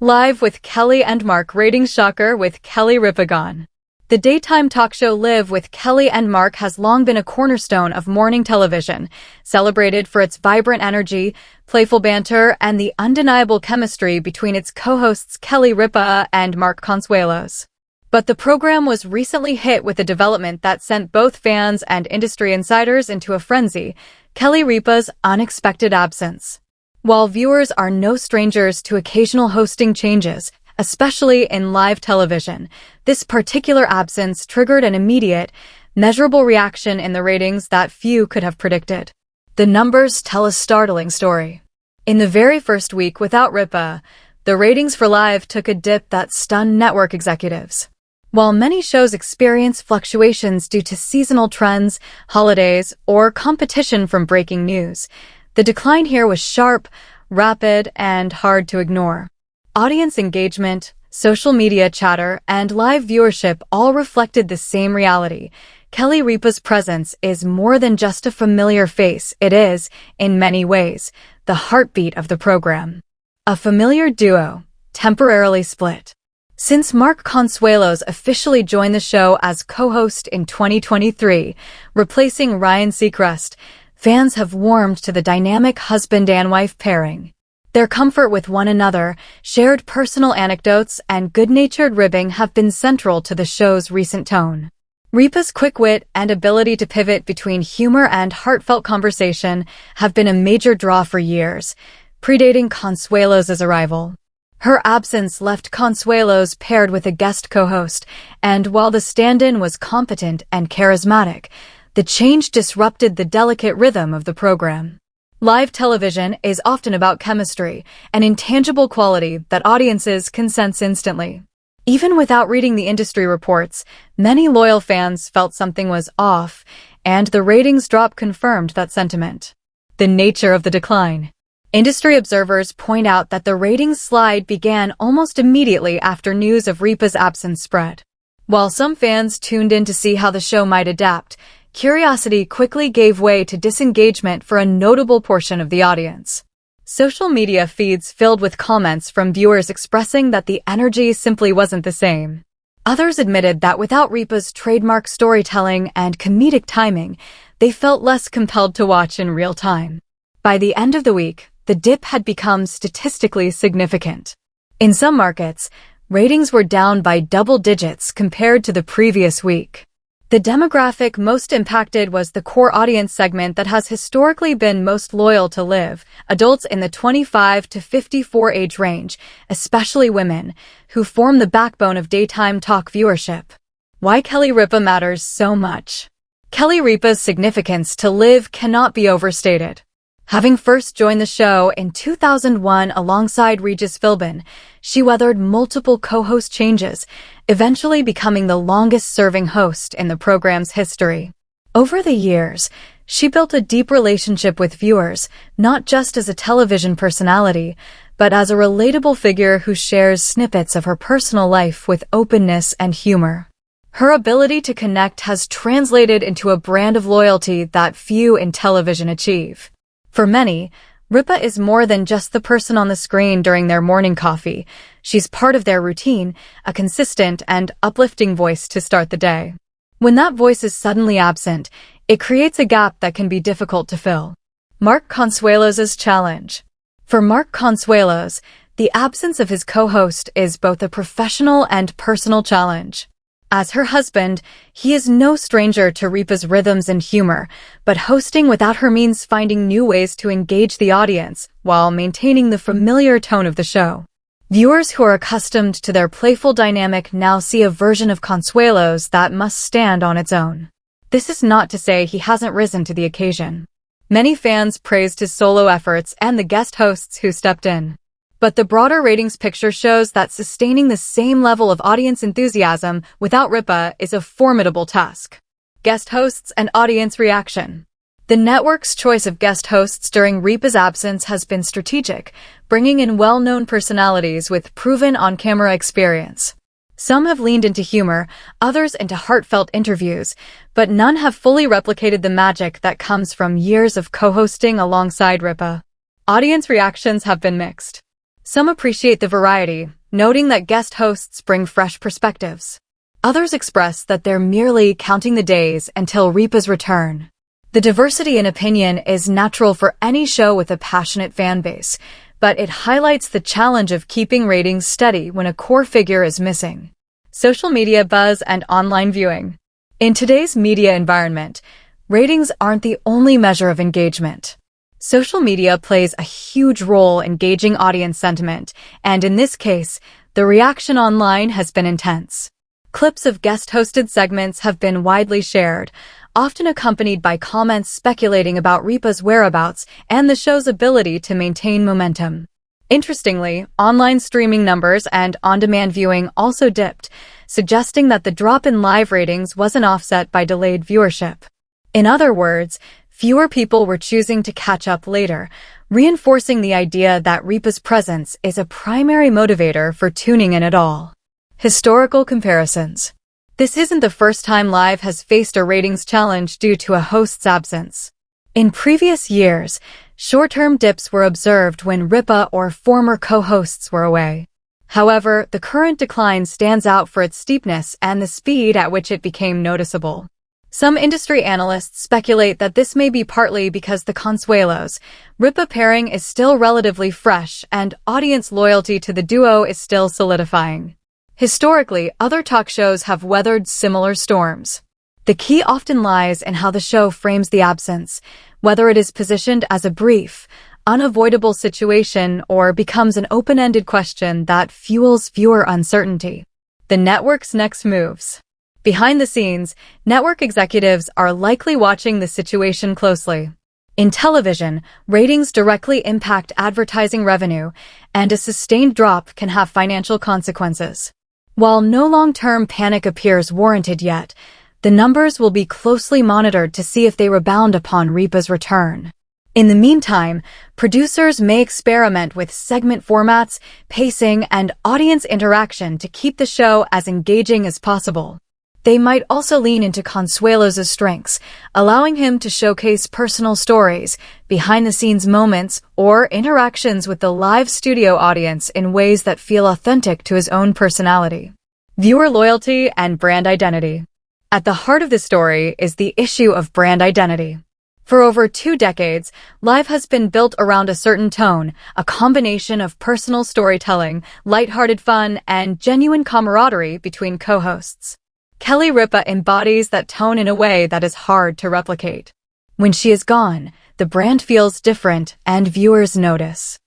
Live with Kelly and Mark ratings shocker with Kelly Ripa gone. The daytime talk show Live with Kelly and Mark has long been a cornerstone of morning television, celebrated for its vibrant energy, playful banter, and the undeniable chemistry between its co-hosts Kelly Ripa and Mark Consuelos. But the program was recently hit with a development that sent both fans and industry insiders into a frenzy: Kelly Ripa's unexpected absence. While viewers are no strangers to occasional hosting changes, especially in live television, this particular absence triggered an immediate, measurable reaction in the ratings that few could have predicted. The numbers tell a startling story. In the very first week without Ripa, the ratings for Live took a dip that stunned network executives. While many shows experience fluctuations due to seasonal trends, holidays, or competition from breaking news, the decline here was sharp, rapid, and hard to ignore. Audience engagement, social media chatter, and live viewership all reflected the same reality. Kelly Ripa's presence is more than just a familiar face. It is, in many ways, the heartbeat of the program. A familiar duo, temporarily split. Since Mark Consuelos officially joined the show as co-host in 2023, replacing Ryan Seacrest, fans have warmed to the dynamic husband and wife pairing. Their comfort with one another, shared personal anecdotes, and good-natured ribbing have been central to the show's recent tone. Ripa's quick wit and ability to pivot between humor and heartfelt conversation have been a major draw for years, predating Consuelos' arrival. Her absence left Consuelos paired with a guest co-host, and while the stand-in was competent and charismatic, the change disrupted the delicate rhythm of the program. Live television is often about chemistry, an intangible quality that audiences can sense instantly. Even without reading the industry reports, many loyal fans felt something was off, and the ratings drop confirmed that sentiment. The nature of the decline. Industry observers point out that the ratings slide began almost immediately after news of Ripa's absence spread. While some fans tuned in to see how the show might adapt, curiosity quickly gave way to disengagement for a notable portion of the audience. Social media feeds filled with comments from viewers expressing that the energy simply wasn't the same. Others admitted that without Ripa's trademark storytelling and comedic timing, they felt less compelled to watch in real time. By the end of the week, the dip had become statistically significant. In some markets, ratings were down by double digits compared to the previous week. The demographic most impacted was the core audience segment that has historically been most loyal to Live, adults in the 25 to 54 age range, especially women, who form the backbone of daytime talk viewership. Why Kelly Ripa matters so much. Kelly Ripa's significance to Live cannot be overstated. Having first joined the show in 2001 alongside Regis Philbin, she weathered multiple co-host changes, eventually becoming the longest-serving host in the program's history. Over the years, she built a deep relationship with viewers, not just as a television personality, but as a relatable figure who shares snippets of her personal life with openness and humor. Her ability to connect has translated into a brand of loyalty that few in television achieve. For many, Ripa is more than just the person on the screen during their morning coffee. She's part of their routine, a consistent and uplifting voice to start the day. When that voice is suddenly absent, it creates a gap that can be difficult to fill. Mark Consuelos' challenge. For Mark Consuelos, the absence of his co-host is both a professional and personal challenge. As her husband, he is no stranger to Ripa's rhythms and humor, but hosting without her means finding new ways to engage the audience while maintaining the familiar tone of the show. Viewers who are accustomed to their playful dynamic now see a version of Consuelos that must stand on its own. This is not to say he hasn't risen to the occasion. Many fans praised his solo efforts and the guest hosts who stepped in. But the broader ratings picture shows that sustaining the same level of audience enthusiasm without Ripa is a formidable task. Guest hosts and audience reaction. The network's choice of guest hosts during Ripa's absence has been strategic, bringing in well-known personalities with proven on-camera experience. Some have leaned into humor, others into heartfelt interviews, but none have fully replicated the magic that comes from years of co-hosting alongside Ripa. Audience reactions have been mixed. Some appreciate the variety, noting that guest hosts bring fresh perspectives. Others express that they're merely counting the days until Ripa's return. The diversity in opinion is natural for any show with a passionate fan base, but it highlights the challenge of keeping ratings steady when a core figure is missing. Social media buzz and online viewing. In today's media environment, ratings aren't the only measure of engagement. Social media plays a huge role in gauging audience sentiment, and in this case, the reaction online has been intense. Clips of guest-hosted segments have been widely shared, often accompanied by comments speculating about Ripa's whereabouts and the show's ability to maintain momentum. Interestingly, online streaming numbers and on-demand viewing also dipped, suggesting that the drop in live ratings wasn't offset by delayed viewership. In other words, fewer people were choosing to catch up later, reinforcing the idea that Ripa's presence is a primary motivator for tuning in at all. Historical comparisons. This isn't the first time Live has faced a ratings challenge due to a host's absence. In previous years, short-term dips were observed when Ripa or former co-hosts were away. However, the current decline stands out for its steepness and the speed at which it became noticeable. Some industry analysts speculate that this may be partly because the Consuelos, Ripa pairing is still relatively fresh and audience loyalty to the duo is still solidifying. Historically, other talk shows have weathered similar storms. The key often lies in how the show frames the absence, whether it is positioned as a brief, unavoidable situation or becomes an open-ended question that fuels viewer uncertainty. The network's next moves. Behind the scenes, network executives are likely watching the situation closely. In television, ratings directly impact advertising revenue, and a sustained drop can have financial consequences. While no long-term panic appears warranted yet, the numbers will be closely monitored to see if they rebound upon Ripa's return. In the meantime, producers may experiment with segment formats, pacing, and audience interaction to keep the show as engaging as possible. They might also lean into Consuelo's strengths, allowing him to showcase personal stories, behind-the-scenes moments, or interactions with the live studio audience in ways that feel authentic to his own personality. Viewer loyalty and brand identity. At the heart of the story is the issue of brand identity. For over 2 decades, Live has been built around a certain tone, a combination of personal storytelling, lighthearted fun, and genuine camaraderie between co-hosts. Kelly Ripa embodies that tone in a way that is hard to replicate. When she is gone, the brand feels different and viewers notice.